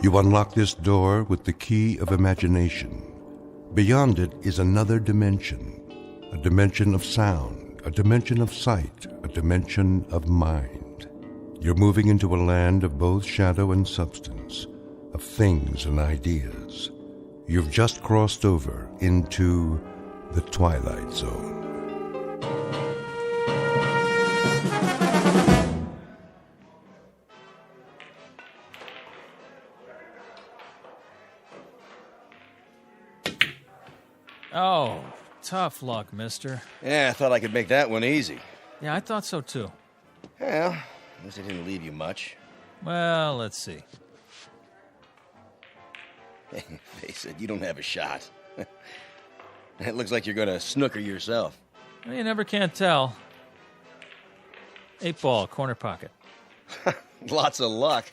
You unlock this door with the key of imagination. Beyond it is another dimension, a dimension of sound, a dimension of sight, a dimension of mind. You're moving into a land of both shadow and substance, of things and ideas. You've just crossed over into the Twilight Zone. Oh, tough luck, mister. Yeah, I thought I could make that one easy. Yeah, I thought so too. Well, at least I didn't leave you much. Well, let's see. Face it, you don't have a shot. It looks like you're gonna snooker yourself. Well, you never can tell. 8-ball, corner pocket. Lots of luck.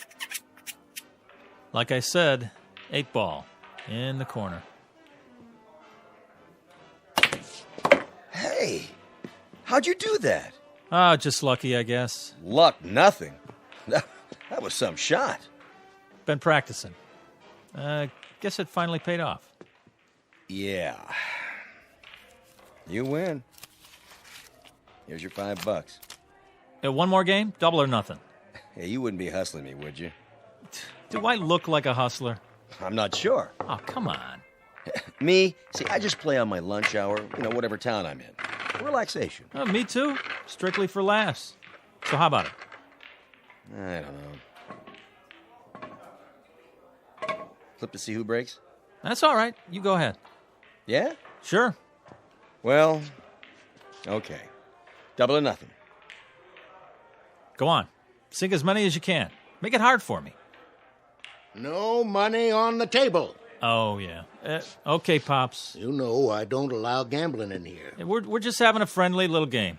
Like I said, 8-ball, in the corner. Hey, how'd you do that? Ah, just lucky, I guess. Luck, nothing. That was some shot. Been practicing. Guess it finally paid off. Yeah. You win. Here's your $5. One more game? Double or nothing? Hey, you wouldn't be hustling me, would you? Do I look like a hustler? I'm not sure. Oh, come on. Me? See, I just play on my lunch hour, whatever town I'm in. Relaxation. Oh, me too. Strictly for laughs. So how about it? I don't know. Flip to see who breaks? That's all right. You go ahead. Yeah? Sure. Well, okay. Double or nothing. Go on. Sink as many as you can. Make it hard for me. No money on the table. Oh, yeah. Okay, Pops. You know I don't allow gambling in here. We're just having a friendly little game.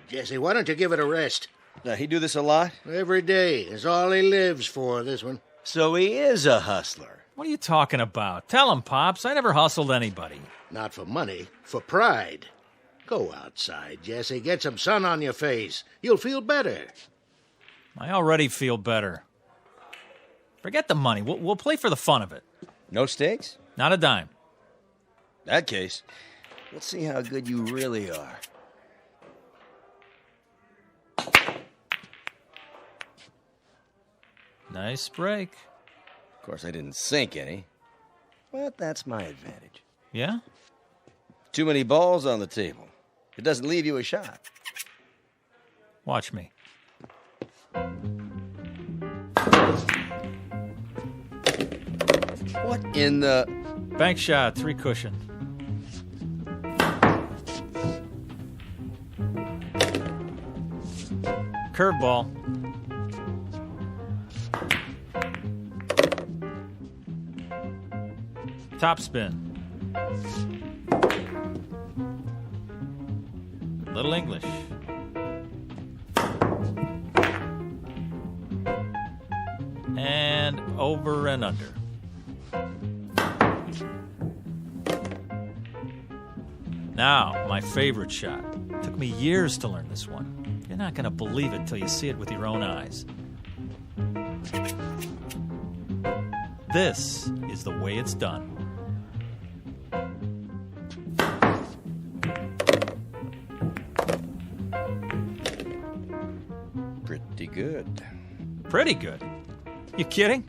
Jesse, why don't you give it a rest? Now, he do this a lot? Every day is all he lives for, this one. So he is a hustler. What are you talking about? Tell him, Pops. I never hustled anybody. Not for money, for pride. Go outside, Jesse. Get some sun on your face. You'll feel better. I already feel better. Forget the money. We'll play for the fun of it. No stakes? Not a dime. That case, let's see how good you really are. Nice break. Of course, I didn't sink any, but that's my advantage. Yeah? Too many balls on the table. It doesn't leave you a shot. Watch me. What in the... Bank shot, 3 cushion. Curveball. Top spin. Little English. And over and under. Now, my favorite shot. Took me years to learn this one. You're not going to believe it till you see it with your own eyes. This is the way it's done. Pretty good. Pretty good. You kidding?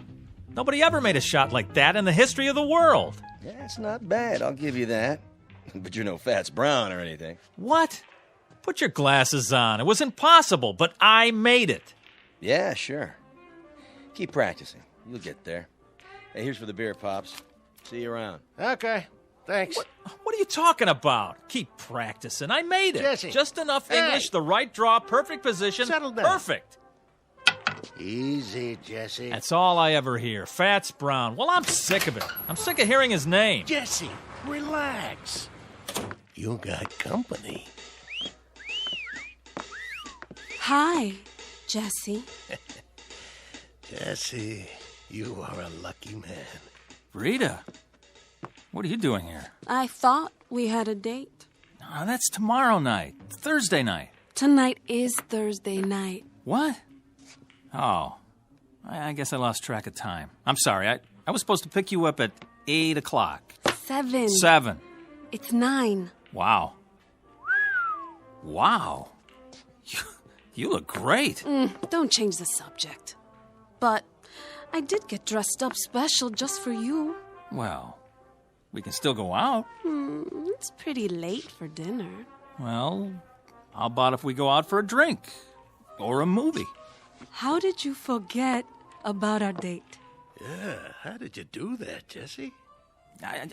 Nobody ever made a shot like that in the history of the world. Yeah, it's not bad, I'll give you that. But you're no Fats Brown or anything. What? Put your glasses on. It was impossible, but I made it. Yeah, sure. Keep practicing. You'll get there. Hey, here's for the beer, Pops. See you around. Okay, thanks. What are you talking about? Keep practicing. I made it. Jesse. Just enough Hey. English, the right draw, perfect position. Settle down. Perfect. Easy, Jesse. That's all I ever hear. Fats Brown. Well, I'm sick of it. I'm sick of hearing his name. Jesse, relax. You got company. Hi, Jesse. Jesse, you are a lucky man. Rita, what are you doing here? I thought we had a date. Oh, that's tomorrow night. Thursday night. Tonight is Thursday night. What? Oh. I guess I lost track of time. I'm sorry. I was supposed to pick you up at 8 o'clock. 7. 7. It's 9. Wow. Wow. You look great. Don't change the subject. But I did get dressed up special just for you. Well, we can still go out. It's pretty late for dinner. Well, how about if we go out for a drink? Or a movie? How did you forget about our date? Yeah, how did you do that, Jesse?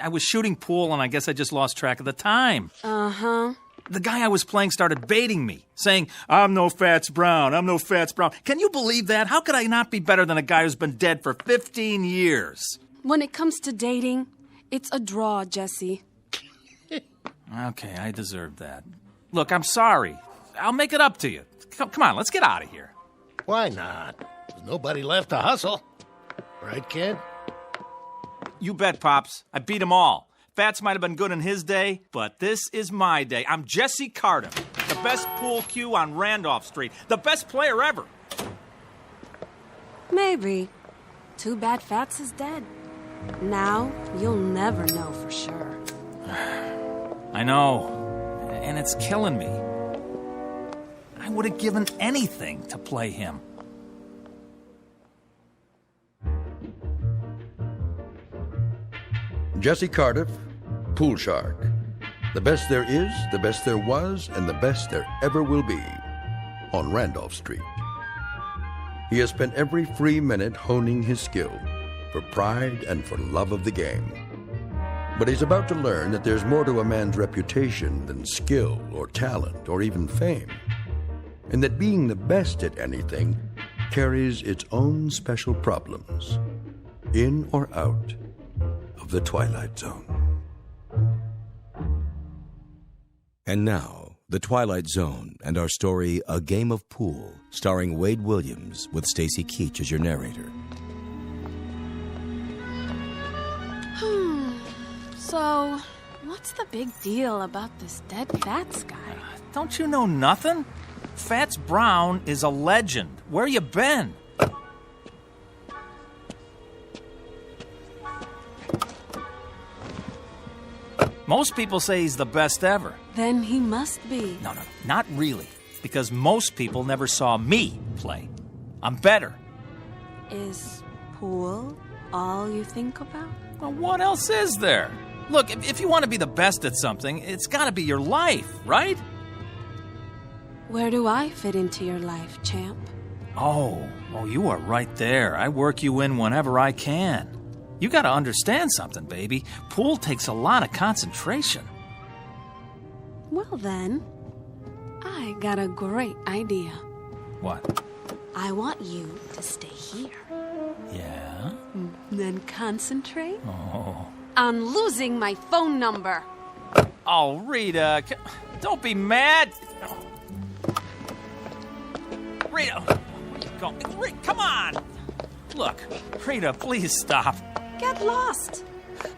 I was shooting pool, and I guess I just lost track of the time. Uh-huh. The guy I was playing started baiting me, saying, I'm no Fats Brown, I'm no Fats Brown. Can you believe that? How could I not be better than a guy who's been dead for 15 years? When it comes to dating, it's a draw, Jesse. Okay, I deserve that. Look, I'm sorry. I'll make it up to you. Come on, let's get out of here. Why not? There's nobody left to hustle. Right, kid? You bet, Pops. I beat them all. Fats might have been good in his day, but this is my day. I'm Jesse Carter, the best pool cue on Randolph Street, the best player ever. Maybe. Too bad Fats is dead. Now, you'll never know for sure. I know, and it's killing me. I would have given anything to play him. Jesse Cardiff, Pool Shark. The best there is, the best there was, and the best there ever will be on Randolph Street. He has spent every free minute honing his skill for pride and for love of the game. But he's about to learn that there's more to a man's reputation than skill or talent or even fame, and that being the best at anything carries its own special problems, in or out of the Twilight Zone. And now, The Twilight Zone and our story, A Game of Pool, starring Wade Williams with Stacy Keach as your narrator. So, what's the big deal about this dead Fats guy? Don't you know nothing? Fats Brown is a legend. Where you been? Most people say he's the best ever. Then he must be. No, not really. Because most people never saw me play. I'm better. Is pool all you think about? Well, what else is there? Look, if you want to be the best at something, it's got to be your life, right? Where do I fit into your life, champ? Oh, you are right there. I work you in whenever I can. You got to understand something, baby. Pool takes a lot of concentration. Well then, I got a great idea. What? I want you to stay here. Yeah? Then concentrate Oh. on losing my phone number. Oh, Rita, don't be mad. Rita, where you going? Rita, come on. Look, Rita, please stop. Get lost.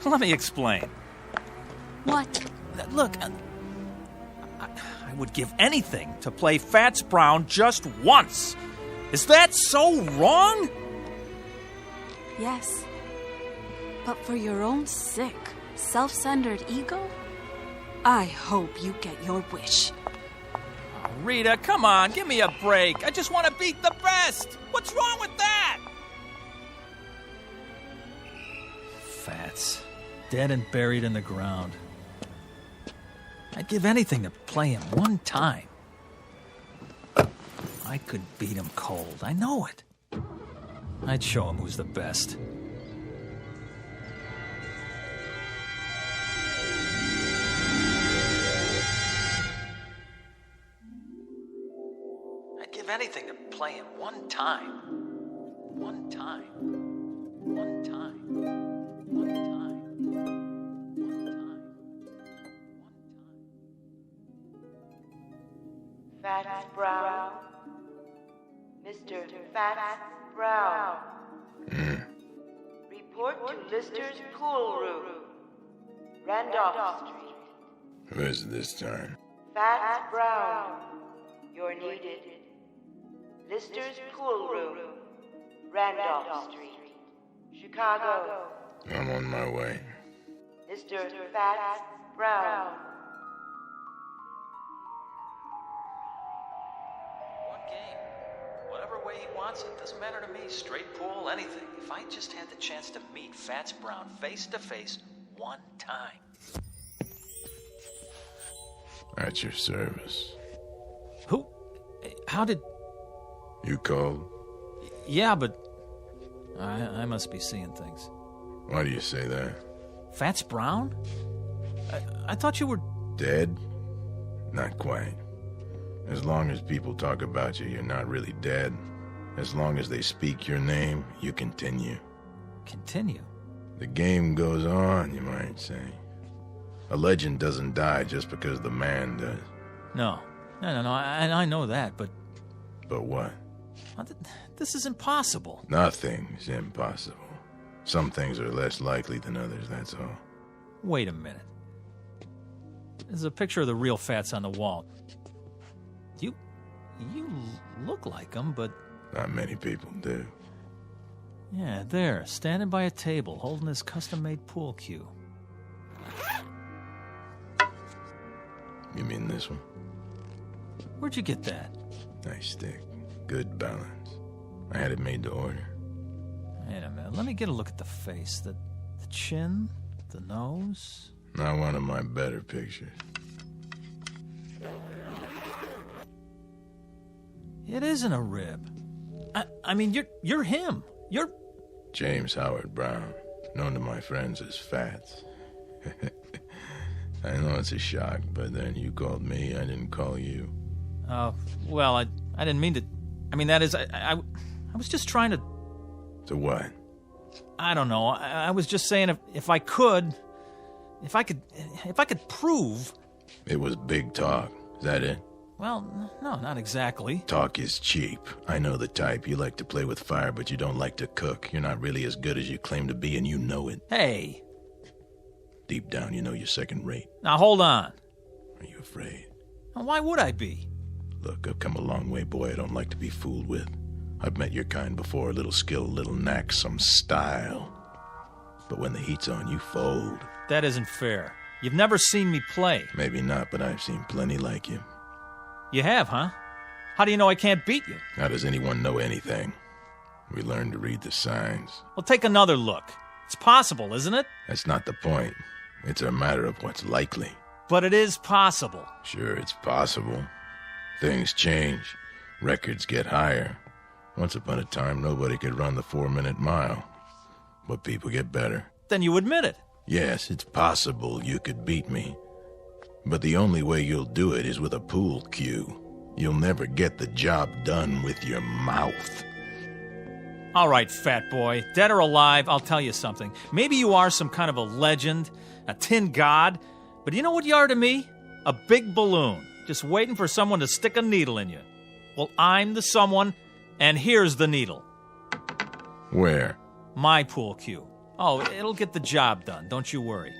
Let me explain. What? Look, I would give anything to play Fats Brown just once. Is that so wrong? Yes. But for your own sick, self-centered ego, I hope you get your wish. Oh, Rita, come on, give me a break. I just want to beat the best. What's wrong with that? Fats, dead and buried in the ground. I'd give anything to play him one time. I could beat him cold. I know it. I'd show him who's the best. I'd give anything to play him one time. One time. One time. One time. One time. Fats Brown. Mr. Fats Brown. Report to Lister's pool room. Randolph Street. Who is it this time? Fats Brown. You're needed. Lister's pool room. Randolph Street, Chicago. I'm on my way. Mr. Fats Brown. One game. Whatever way he wants it. Doesn't matter to me. Straight pool, anything. If I just had the chance to meet Fats Brown face to face one time. At your service. Who? How did... You called? Yeah, but... I must be seeing things. Why do you say that? Fats Brown? I thought you were... Dead? Not quite. As long as people talk about you, you're not really dead. As long as they speak your name, you continue. Continue? The game goes on, you might say. A legend doesn't die just because the man does. No, I know that, but... But what? This is impossible. Nothing's impossible. Some things are less likely than others, that's all. Wait a minute. There's a picture of the real Fats on the wall. You look like him, but... Not many people do. Yeah, there, standing by a table, holding his custom-made pool cue. You mean this one? Where'd you get that? Nice stick. Good balance. I had it made to order. Wait a minute, let me get a look at the face. The chin, the nose... Not one of my better pictures. It isn't a rib. I mean, you're him. You're... James Howard Brown, known to my friends as Fats. I know it's a shock, but then you called me, I didn't call you. Oh, well, I didn't mean to... I mean, that is, I was just trying to... To what? I don't know. I was just saying if I could prove... It was big talk. Is that it? Well, no, not exactly. Talk is cheap. I know the type. You like to play with fire, but you don't like to cook. You're not really as good as you claim to be, and you know it. Hey. Deep down, you know you're second rate. Now, hold on. Are you afraid? Now, why would I be? Look, I've come a long way, boy. I don't like to be fooled with. I've met your kind before. A little skill, a little knack, some style. But when the heat's on, you fold. That isn't fair. You've never seen me play. Maybe not, but I've seen plenty like you. You have, huh? How do you know I can't beat you? How does anyone know anything? We learn to read the signs. Well, take another look. It's possible, isn't it? That's not the point. It's a matter of what's likely. But it is possible. Sure, it's possible. Things change. Records get higher. Once upon a time, nobody could run the 4-minute mile. But people get better. Then you admit it. Yes, it's possible you could beat me. But the only way you'll do it is with a pool cue. You'll never get the job done with your mouth. All right, fat boy. Dead or alive, I'll tell you something. Maybe you are some kind of a legend, a tin god, but you know what you are to me? A big balloon, just waiting for someone to stick a needle in you. Well, I'm the someone, and here's the needle. Where? My pool cue. Oh, it'll get the job done, don't you worry.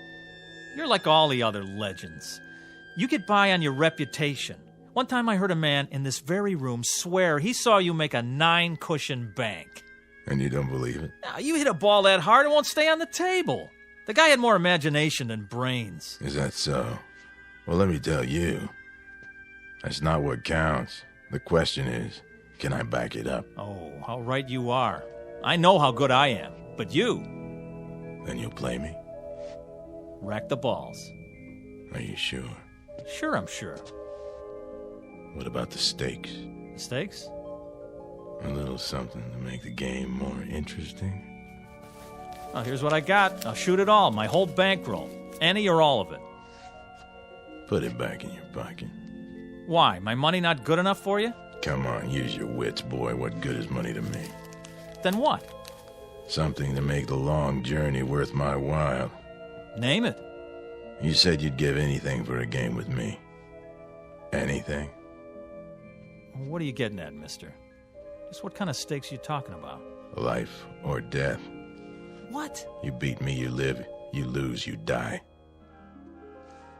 You're like all the other legends. You get by on your reputation. One time I heard a man in this very room swear he saw you make a 9-cushion bank. And you don't believe it? Now, you hit a ball that hard, it won't stay on the table. The guy had more imagination than brains. Is that so? Well, let me tell you. That's not what counts. The question is, can I back it up? Oh, how right you are. I know how good I am, but you... Then you'll play me? Rack the balls. Are you sure? Sure, I'm sure. What about the stakes? Stakes? A little something to make the game more interesting. Oh, here's what I got. I'll shoot it all, my whole bankroll. Any or all of it. Put it back in your pocket. Why? My money not good enough for you? Come on, use your wits, boy. What good is money to me? Then what? Something to make the long journey worth my while. Name it. You said you'd give anything for a game with me. Anything? What are you getting at, mister? Just what kind of stakes you talking about? Life or death. What? You beat me, you live. You lose, you die.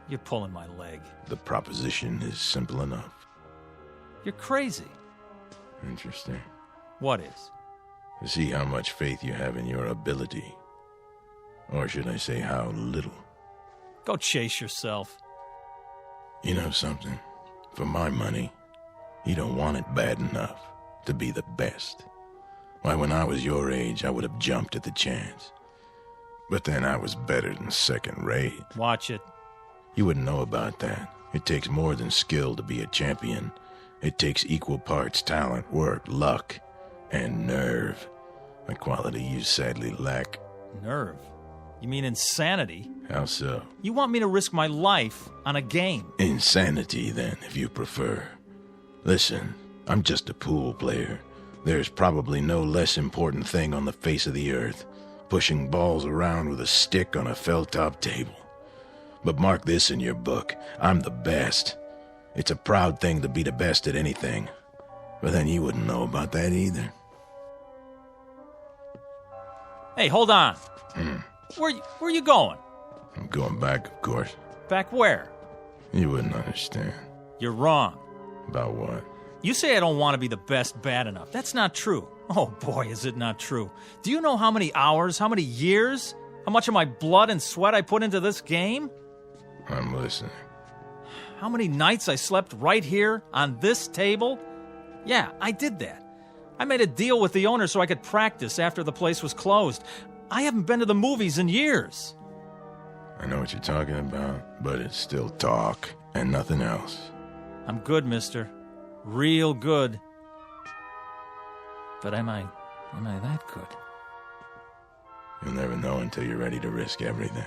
You're pulling my leg. The proposition is simple enough. You're crazy. Interesting. What is? To see how much faith you have in your ability. Or should I say how little? Go chase yourself. You know something? For my money, you don't want it bad enough to be the best. Why, when I was your age, I would have jumped at the chance. But then I was better than second rate. Watch it. You wouldn't know about that. It takes more than skill to be a champion. It takes equal parts talent, work, luck, and nerve. A quality you sadly lack. Nerve? You mean insanity? How so? You want me to risk my life on a game? Insanity, then, if you prefer. Listen, I'm just a pool player. There's probably no less important thing on the face of the earth, pushing balls around with a stick on a felt-top table. But mark this in your book, I'm the best. It's a proud thing to be the best at anything. But then you wouldn't know about that either. Hey, hold on. Where you going? I'm going back, of course. Back where? You wouldn't understand. You're wrong. About what? You say I don't want to be the best bad enough. That's not true. Oh boy, is it not true. Do you know how many hours, how many years, how much of my blood and sweat I put into this game? I'm listening. How many nights I slept right here on this table? Yeah, I did that. I made a deal with the owner so I could practice after the place was closed. I haven't been to the movies in years. I know what you're talking about, but it's still talk and nothing else. I'm good, mister. Real good. But am I that good? You'll never know until you're ready to risk everything.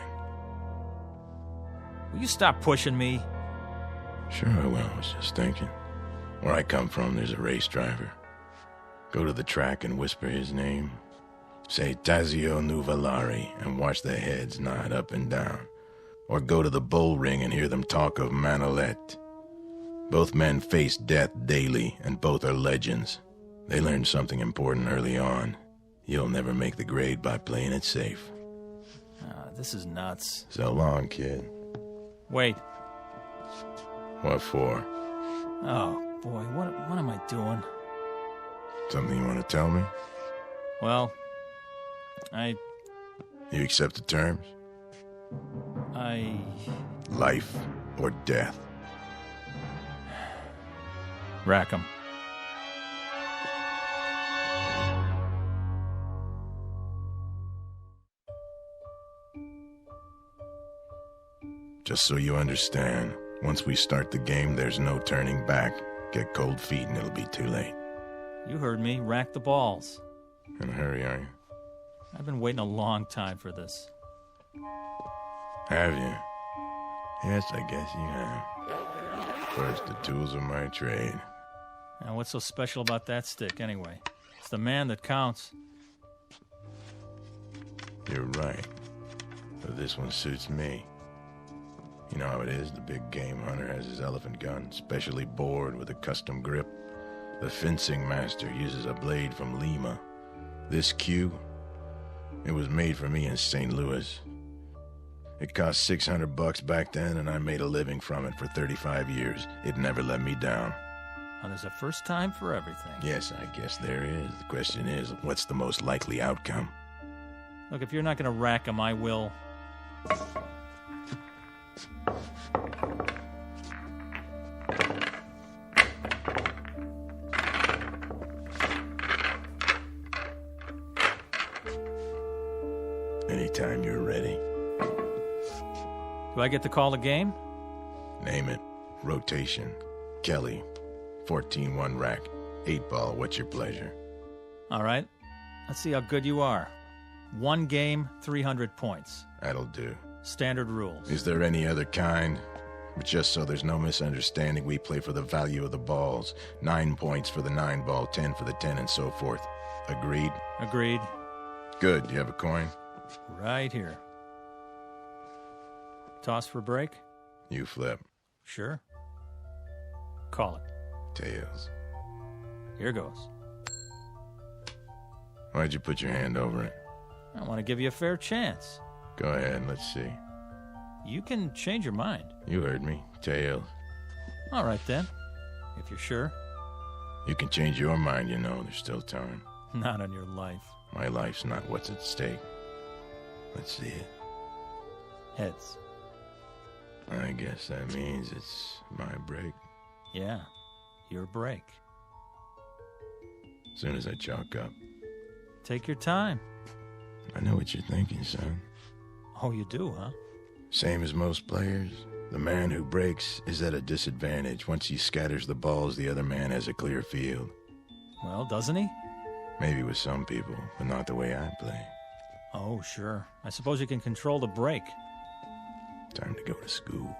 Will you stop pushing me? Sure I will, I was just thinking. Where I come from, there's a race driver. Go to the track and whisper his name. Say Tazio Nuvolari and watch their heads nod up and down. Or go to the bull ring and hear them talk of Manolete. Both men face death daily, and both are legends. They learned something important early on. You'll never make the grade by playing it safe. This is nuts. So long, kid. Wait. What for? Oh, boy, what am I doing? Something you want to tell me? Well, You accept the terms? Life or death? Rackham. Just so you understand, once we start the game, there's no turning back. Get cold feet and it'll be too late. You heard me. Rack the balls. In a hurry, are you? I've been waiting a long time for this. Have you? Yes, I guess you have. First, the tools of my trade. Now, what's so special about that stick, anyway? It's the man that counts. You're right. But this one suits me. You know how it is, the big game hunter has his elephant gun, specially bored with a custom grip. The fencing master uses a blade from Lima. This cue, it was made for me in St. Louis. It cost $600 back then, and I made a living from it for 35 years. It never let me down. Well, there's a first time for everything. Yes, I guess there is. The question is, what's the most likely outcome? Look, if you're not going to rack him, I will. Anytime you're ready. Do I get to call the game? Name it. Rotation. Kelly. 14-1 rack. 8-ball. What's your pleasure? All right. Let's see how good you are. 1 game, 300 points. That'll do. Standard rules. Is there any other kind? But just so there's no misunderstanding, we play for the value of the balls. 9 points for the 9-ball, 10 for the 10, and so forth. Agreed? Agreed. Good. Do you have a coin? Right here. Toss for break? You flip. Sure. Call it. Tails. Here goes. Why'd you put your hand over it? I want to give you a fair chance. Go ahead, let's see. You can change your mind. You heard me. Tails. All right, then. If you're sure. You can change your mind, you know. There's still time. Not on your life. My life's not what's at stake. Let's see it. Heads. I guess that means it's my break. Yeah, your break. Soon as I chalk up. Take your time. I know what you're thinking, son. Oh, you do, huh? Same as most players. The man who breaks is at a disadvantage. Once he scatters the balls, the other man has a clear field. Well, doesn't he? Maybe with some people, but not the way I play. Oh, sure. I suppose you can control the break. Time to go to school.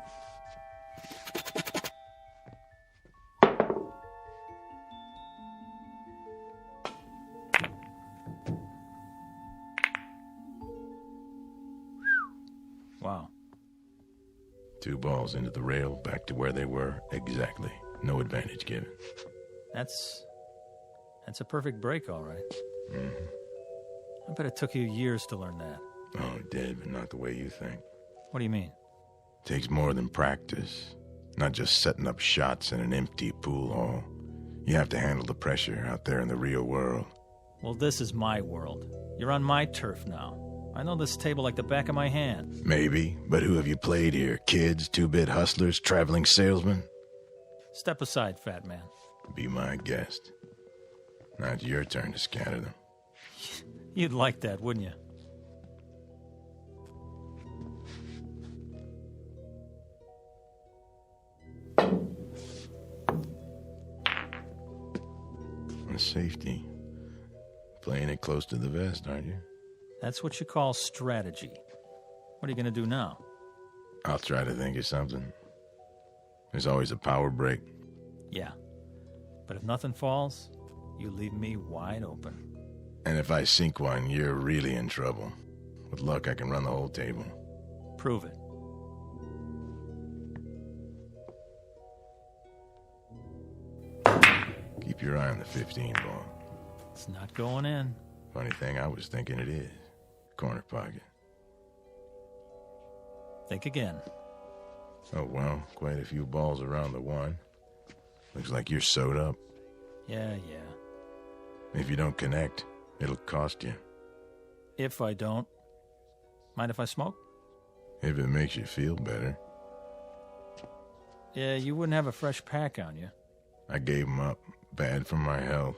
Wow. 2 balls into the rail, back to where they were. Exactly. No advantage given. That's a perfect break, all right. Mm-hmm. I bet it took you years to learn that. Oh, it did, but not the way you think. What do you mean? Takes more than practice. Not just setting up shots in an empty pool hall. You have to handle the pressure out there in the real world. Well, this is my world. You're on my turf now. I know this table like the back of my hand. Maybe, but who have you played here? Kids, 2-bit hustlers, traveling salesmen? Step aside, fat man. Be my guest. Now it's your turn to scatter them. You'd like that, wouldn't you? And safety. Playing it close to the vest, aren't you? That's what you call strategy. What are you going to do now? I'll try to think of something. There's always a power break. Yeah. But if nothing falls, you leave me wide open. And if I sink one, you're really in trouble. With luck, I can run the whole table. Prove it. Keep your eye on the 15 ball. It's not going in. Funny thing, I was thinking it is. Corner pocket. Think again. Oh, well, quite a few balls around the 1. Looks like you're sewed up. Yeah. If you don't connect, it'll cost you. If I don't. Mind if I smoke? If it makes you feel better. Yeah, you wouldn't have a fresh pack on you. I gave 'em up. Bad for my health.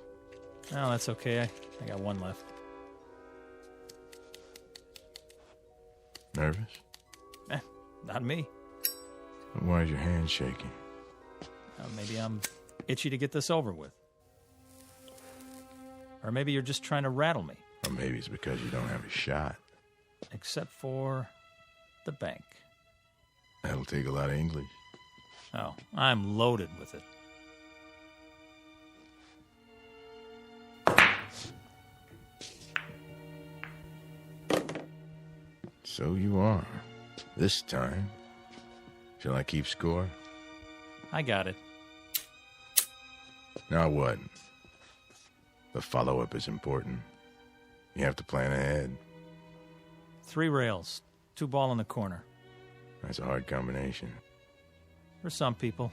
Oh, that's okay. I got 1 left. Nervous? Not me. Why is your hand shaking? Maybe I'm itchy to get this over with. Or maybe you're just trying to rattle me. Or maybe it's because you don't have a shot. Except for the bank. That'll take a lot of English. Oh, I'm loaded with it. So you are. This time. Shall I keep score? I got it. Now what? The follow-up is important. You have to plan ahead. 3 rails, 2 ball in the corner. That's a hard combination. For some people.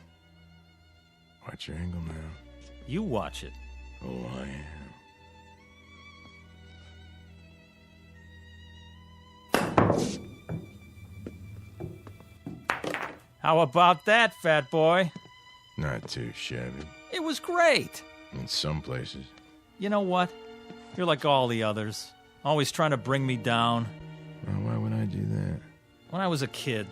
Watch your angle now. You watch it. Oh, I am. How about that, fat boy? Not too shabby. It was great. In some places. You know what? You're like all the others. Always trying to bring me down. Well, why would I do that? When I was a kid,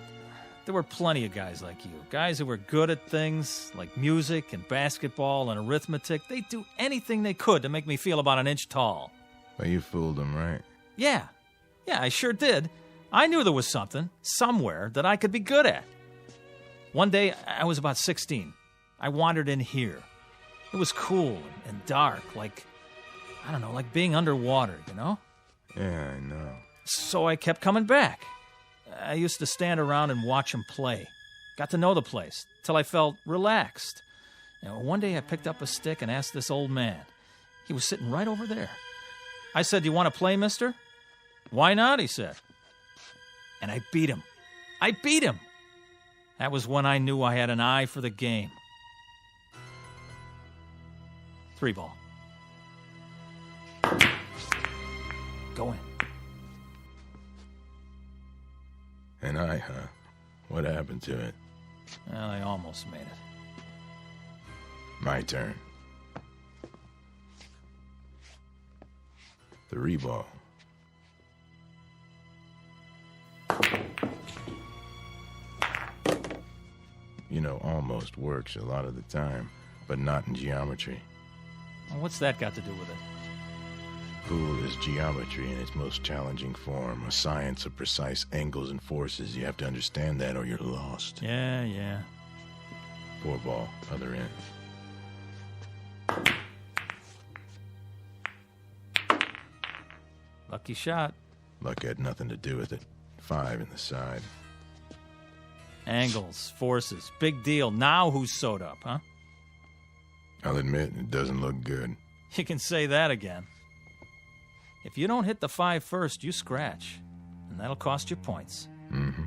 there were plenty of guys like you. Guys who were good at things like music and basketball and arithmetic. They'd do anything they could to make me feel about an inch tall. Well, you fooled them, right? Yeah, I sure did. I knew there was something, somewhere, that I could be good at. One day, I was about 16. I wandered in here. It was cool and dark, like being underwater, you know? Yeah, I know. So I kept coming back. I used to stand around and watch him play. Got to know the place, till I felt relaxed. One day I picked up a stick and asked this old man. He was sitting right over there. I said, "Do you want to play, mister?" "Why not?" he said. And I beat him. That was when I knew I had an eye for the game. 3 ball. Go in. An eye, huh? What happened to it? Well, I almost made it. My turn. 3 ball. You know, almost works a lot of the time, but not in geometry. Well, what's that got to do with it? Pool is geometry in its most challenging form, a science of precise angles and forces. You have to understand that or you're lost. Yeah. 4 ball, other end. Lucky shot. Luck had nothing to do with it. 5 in the side. Angles, forces, big deal. Now who's sewed up, huh? I'll admit, it doesn't look good. You can say that again. If you don't hit the 5 first, you scratch. And that'll cost you points. Mm-hmm.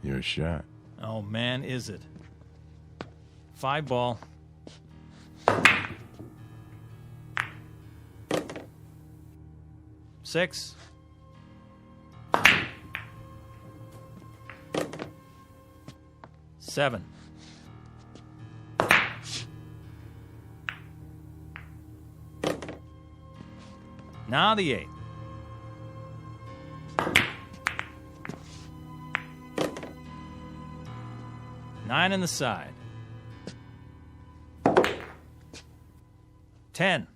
Your shot. Oh, man, is it. 5 ball. Six. Seven. Now the 8. Nine in the side. 10.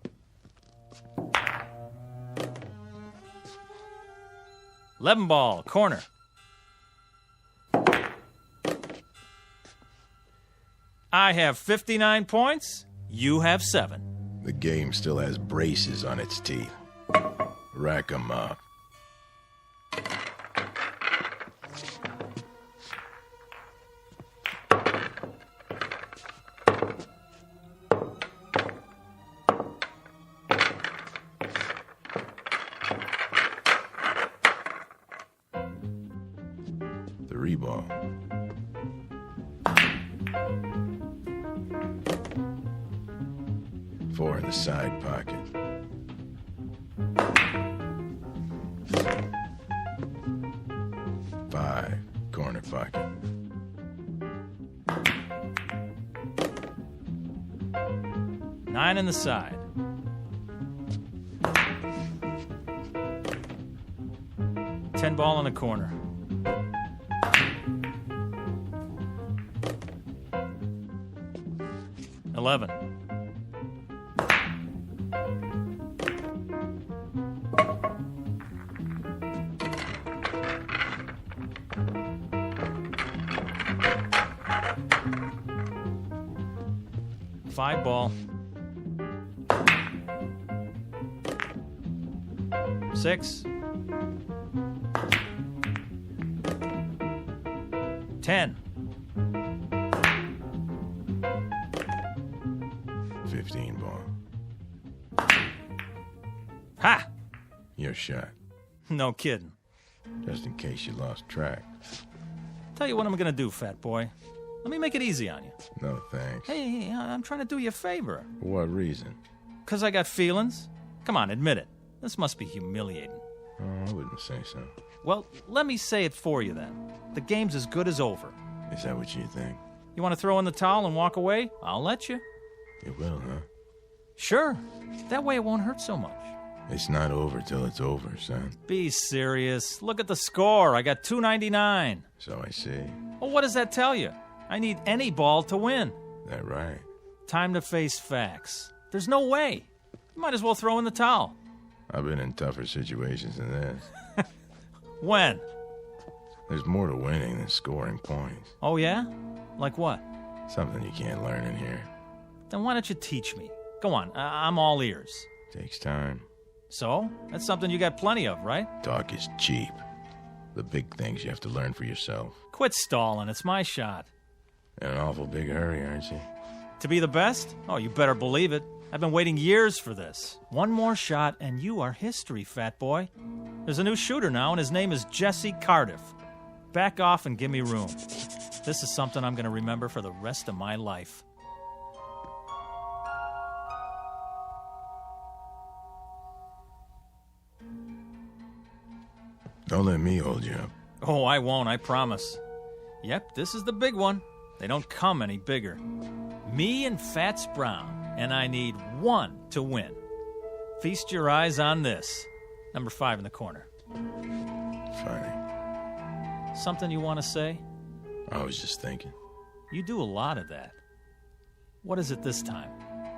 Eleven ball, corner. I have 59 points. You have 7. The game still has braces on its teeth. Rack 'em up. Three ball. Four in the side pocket. Five, corner pocket. Nine in the side. 10 ball in the corner. $11. $5 ball. 6. 10. 15 ball. Ha! Your shot. No kidding. Just in case you lost track. Tell you what I'm gonna do, fat boy. Let me make it easy on you. No thanks. Hey, I'm trying to do you a favor. For what reason? 'Cause I got feelings? Come on, admit it. This must be humiliating. Oh, I wouldn't say so. Well, let me say it for you then. The game's as good as over. Is that what you think? You want to throw in the towel and walk away? I'll let you. You will, huh? Sure. That way it won't hurt so much. It's not over till it's over, son. Be serious. Look at the score. I got 299. So I see. Well, what does that tell you? I need any ball to win. That right? Time to face facts. There's no way. You might as well throw in the towel. I've been in tougher situations than this. When? There's more to winning than scoring points. Oh, yeah? Like what? Something you can't learn in here. Then why don't you teach me? Go on, I'm all ears. Takes time. So? That's something you got plenty of, right? Talk is cheap. The big things you have to learn for yourself. Quit stalling. It's my shot. In an awful big hurry, aren't you? To be the best? Oh, you better believe it. I've been waiting years for this. One more shot, and you are history, fat boy. There's a new shooter now, and his name is Jesse Cardiff. Back off and give me room. This is something I'm going to remember for the rest of my life. Don't let me hold you up. Oh, I won't, I promise. Yep, this is the big one. They don't come any bigger. Me and Fats Brown, and I need one to win. Feast your eyes on this. Number 5 in the corner. Funny. Something you want to say? I was just thinking. You do a lot of that. What is it this time?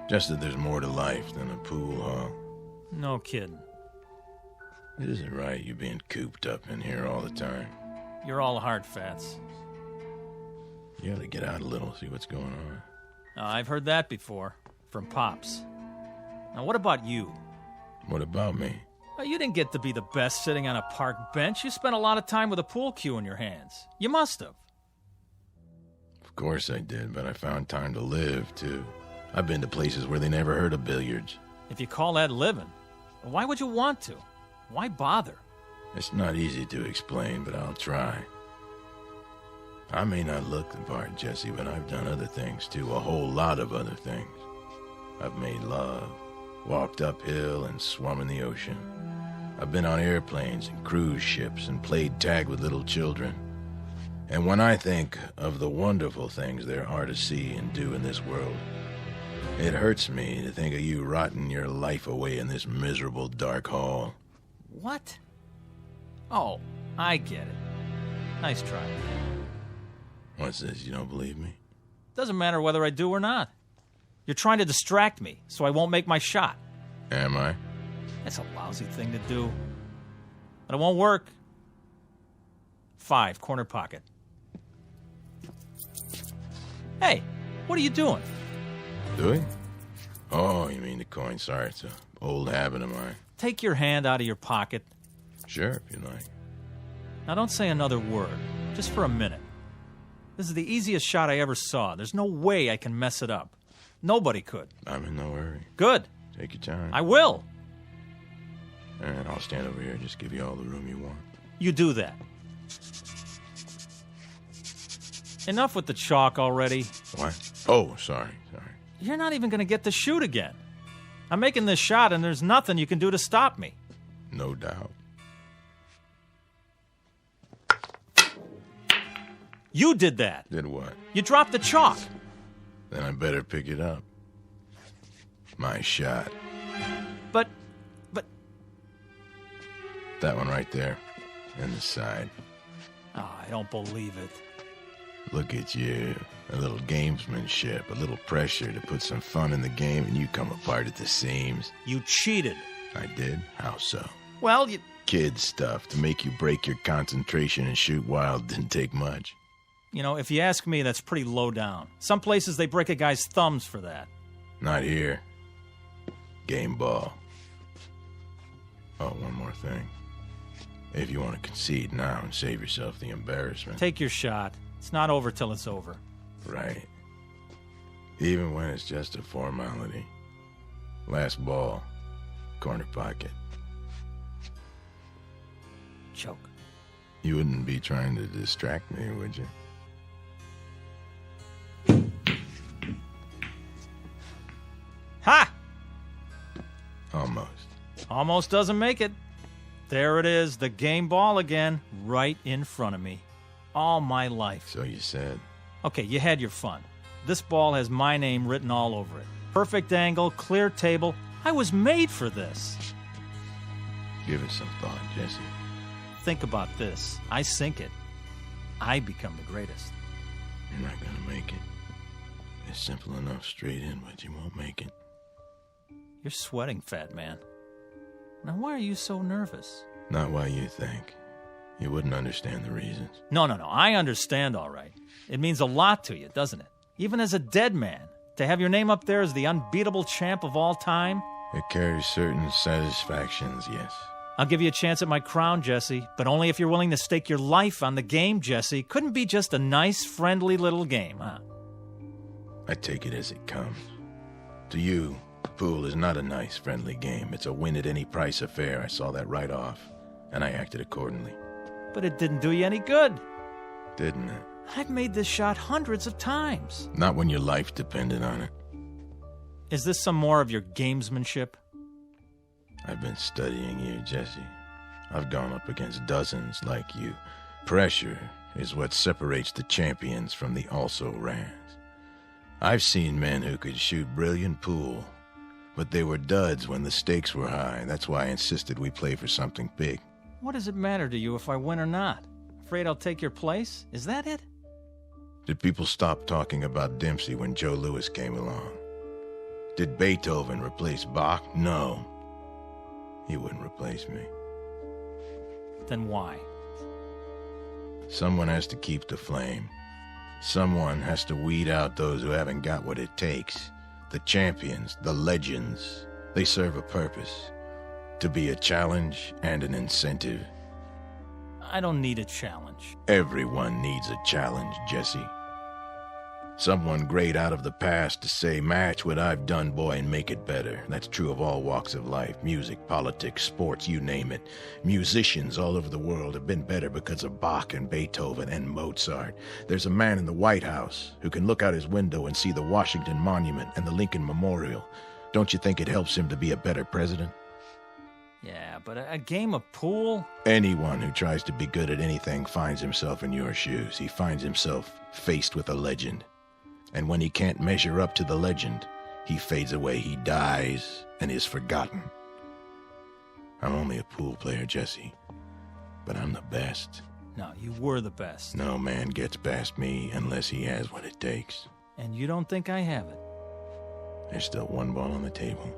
Just that there's more to life than a pool hall. No kidding. It isn't right you being cooped up in here all the time. You're all hard, Fats. You ought to get out a little, see what's going on. I've heard that before. From Pops. Now, what about you? What about me? You didn't get to be the best sitting on a park bench. You spent a lot of time with a pool cue in your hands. You must have. Of course I did, but I found time to live, too. I've been to places where they never heard of billiards. If you call that living, why would you want to? Why bother? It's not easy to explain, but I'll try. I may not look the part, Jesse, but I've done other things, too. A whole lot of other things. I've made love, walked uphill, and swum in the ocean. I've been on airplanes and cruise ships and played tag with little children. And when I think of the wonderful things there are to see and do in this world, it hurts me to think of you rotting your life away in this miserable dark hall. What? Oh, I get it. Nice try. What's this, you don't believe me? Doesn't matter whether I do or not. You're trying to distract me, so I won't make my shot. Am I? That's a lousy thing to do. But it won't work. 5, corner pocket. Hey, what are you doing? Doing? Oh, you mean the coin. Sorry, it's an old habit of mine. Take your hand out of your pocket. Sure, if you like. Now don't say another word, just for a minute. This is the easiest shot I ever saw. There's no way I can mess it up. Nobody could. I'm in no hurry. Good. Take your time. I will. And I'll stand over here and just give you all the room you want. You do that. Enough with the chalk already. What? Oh, sorry. You're not even going to get to shoot again. I'm making this shot, and there's nothing you can do to stop me. No doubt. You did that. Did what? You dropped the chalk. Then I better pick it up. My shot. But... That one right there. In the side. Oh, I don't believe it. Look at you. A little gamesmanship, a little pressure to put some fun in the game, and you come apart at the seams. You cheated. I did? How so? Well, you... Kid stuff to make you break your concentration and shoot wild didn't take much. You know, if you ask me, that's pretty low down. Some places they break a guy's thumbs for that. Not here. Game ball. Oh, one more thing. If you want to concede now and save yourself the embarrassment. Take your shot. It's not over till it's over. Right. Even when it's just a formality. Last ball. Corner pocket. Choke. You wouldn't be trying to distract me, would you? Ha! Almost. Almost doesn't make it. There it is, the game ball again, right in front of me. All my life. So you said. Okay, you had your fun. This ball has my name written all over it. Perfect angle, clear table. I was made for this. Give it some thought, Jesse. Think about this. I sink it. I become the greatest. You're not gonna make it. It's simple enough straight in, but you won't make it. You're sweating, fat man. Now, why are you so nervous? Not why you think. You wouldn't understand the reasons. No. I understand, all right. It means a lot to you, doesn't it? Even as a dead man, to have your name up there as the unbeatable champ of all time? It carries certain satisfactions, yes. I'll give you a chance at my crown, Jesse, but only if you're willing to stake your life on the game, Jesse. Couldn't be just a nice, friendly little game, huh? I take it as it comes. To you, pool is not a nice, friendly game. It's a win-at-any-price affair. I saw that right off, and I acted accordingly. But it didn't do you any good. Didn't it? I've made this shot hundreds of times. Not when your life depended on it. Is this some more of your gamesmanship? I've been studying you, Jesse. I've gone up against dozens like you. Pressure is what separates the champions from the also-rans. I've seen men who could shoot brilliant pool, but they were duds when the stakes were high. That's why I insisted we play for something big. What does it matter to you if I win or not? Afraid I'll take your place? Is that it? Did people stop talking about Dempsey when Joe Louis came along? Did Beethoven replace Bach? No. He wouldn't replace me. Then why? Someone has to keep the flame. Someone has to weed out those who haven't got what it takes. The champions, the legends, they serve a purpose. To be a challenge and an incentive. I don't need a challenge. Everyone needs a challenge, Jesse. Someone great out of the past to say, match what I've done, boy, and make it better. That's true of all walks of life. Music, politics, sports, you name it. Musicians all over the world have been better because of Bach and Beethoven and Mozart. There's a man in the White House who can look out his window and see the Washington Monument and the Lincoln Memorial. Don't you think it helps him to be a better president? Yeah, but a game of pool? Anyone who tries to be good at anything finds himself in your shoes. He finds himself faced with a legend. And when he can't measure up to the legend, he fades away, he dies, and is forgotten. I'm only a pool player, Jesse, but I'm the best. No, you were the best. No man gets past me unless he has what it takes. And you don't think I have it? There's still one ball on the table,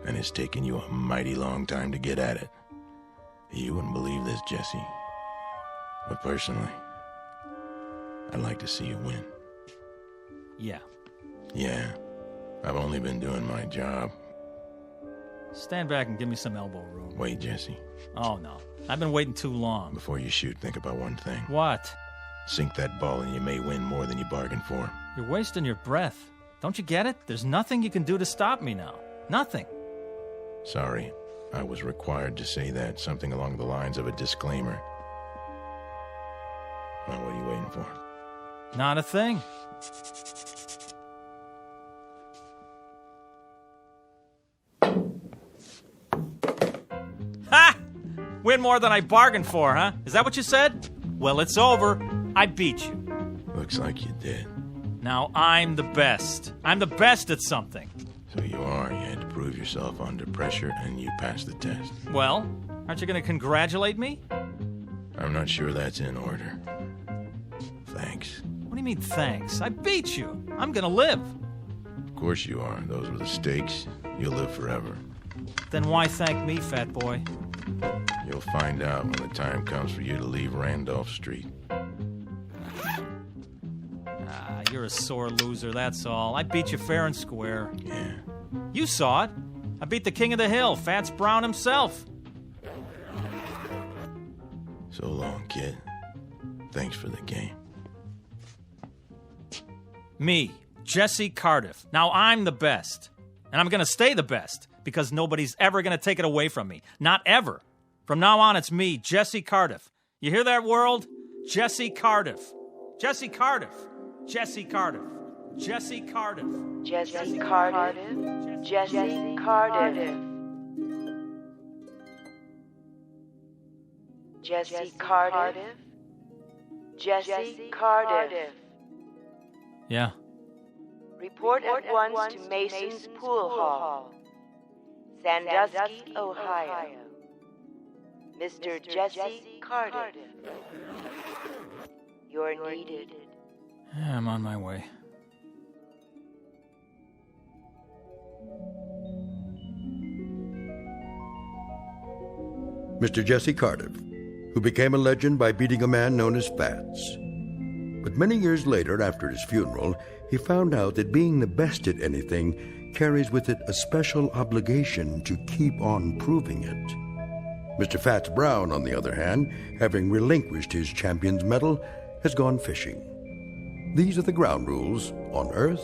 and it's taken you a mighty long time to get at it. You wouldn't believe this, Jesse, but personally, I'd like to see you win. Yeah, I've only been doing my job. Stand back and give me some elbow room. Wait, Jesse. Oh, no. I've been waiting too long. Before you shoot, think about one thing. What? Sink that ball and you may win more than you bargained for. You're wasting your breath. Don't you get it? There's nothing you can do to stop me now. Nothing. Sorry, I was required to say that. Something along the lines of a disclaimer. Well, what are you waiting for? Not a thing. Ha! Win more than I bargained for, huh? Is that what you said? Well, it's over. I beat you. Looks like you did. Now I'm the best. I'm the best at something. So you are. You had to prove yourself under pressure, and you passed the test. Well, aren't you going to congratulate me? I'm not sure that's in order. Thanks. What do you mean, thanks? I beat you. I'm going to live. Of course you are. Those were the stakes. You'll live forever. Then why thank me, fat boy? You'll find out when the time comes for you to leave Randolph Street. You're a sore loser, that's all. I beat you fair and square. Yeah. You saw it. I beat the king of the hill, Fats Brown himself. So long, kid. Thanks for the game. Me, Jesse Cardiff. Now I'm the best. And I'm going to stay the best because nobody's ever going to take it away from me. Not ever. From now on, it's me, Jesse Cardiff. You hear that, world? Jesse Cardiff. Jesse Cardiff. Jesse Cardiff. Jesse Cardiff. Jesse Cardiff. Jesse Cardiff. Jesse Cardiff. Jesse Cardiff. Yeah. Report at once to Mason's Pool Hall, Sandusky, Ohio. Mr. Jesse Cardiff. You're needed. Yeah, I'm on my way. Mr. Jesse Cardiff, who became a legend by beating a man known as Fats. But many years later, after his funeral, he found out that being the best at anything carries with it a special obligation to keep on proving it. Mr. Fats Brown, on the other hand, having relinquished his champion's medal, has gone fishing. These are the ground rules on Earth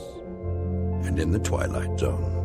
and in the Twilight Zone.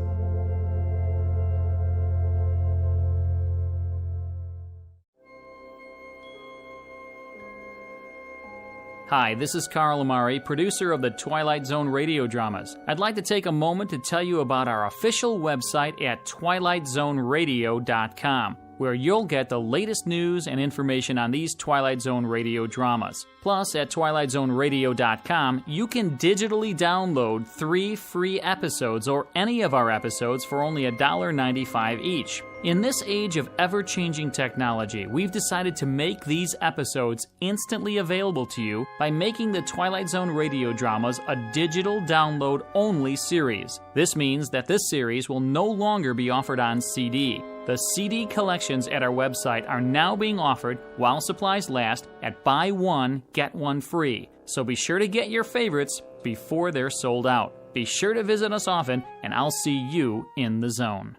Hi, this is Carl Amari, producer of the Twilight Zone radio dramas. I'd like to take a moment to tell you about our official website at twilightzoneradio.com, where you'll get the latest news and information on these Twilight Zone radio dramas. Plus, at twilightzoneradio.com, you can digitally download 3 free episodes or any of our episodes for only $1.95 each. In this age of ever-changing technology, we've decided to make these episodes instantly available to you by making the Twilight Zone radio dramas a digital download-only series. This means that this series will no longer be offered on CD. The CD collections at our website are now being offered while supplies last at buy one, get one free. So be sure to get your favorites before they're sold out. Be sure to visit us often, and I'll see you in the zone.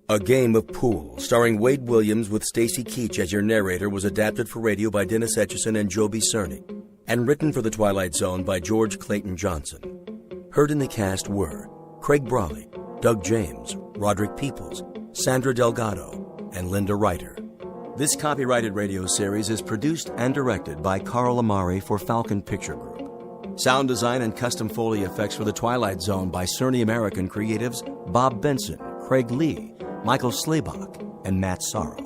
A Game of Pool, starring Wade Williams with Stacy Keach as your narrator, was adapted for radio by Dennis Etchison and Joby Cerny, and written for The Twilight Zone by George Clayton Johnson. Heard in the cast were Craig Brawley, Doug James, Roderick Peoples, Sandra Delgado, and Linda Reiter. This copyrighted radio series is produced and directed by Carl Amari for Falcon Picture Group. Sound design and custom Foley effects for The Twilight Zone by Cerny American creatives Bob Benson, Craig Lee, Michael Slaybach, and Matt Sorrow.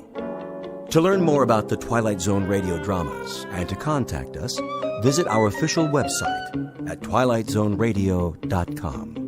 To learn more about the Twilight Zone radio dramas and to contact us, visit our official website at twilightzoneradio.com.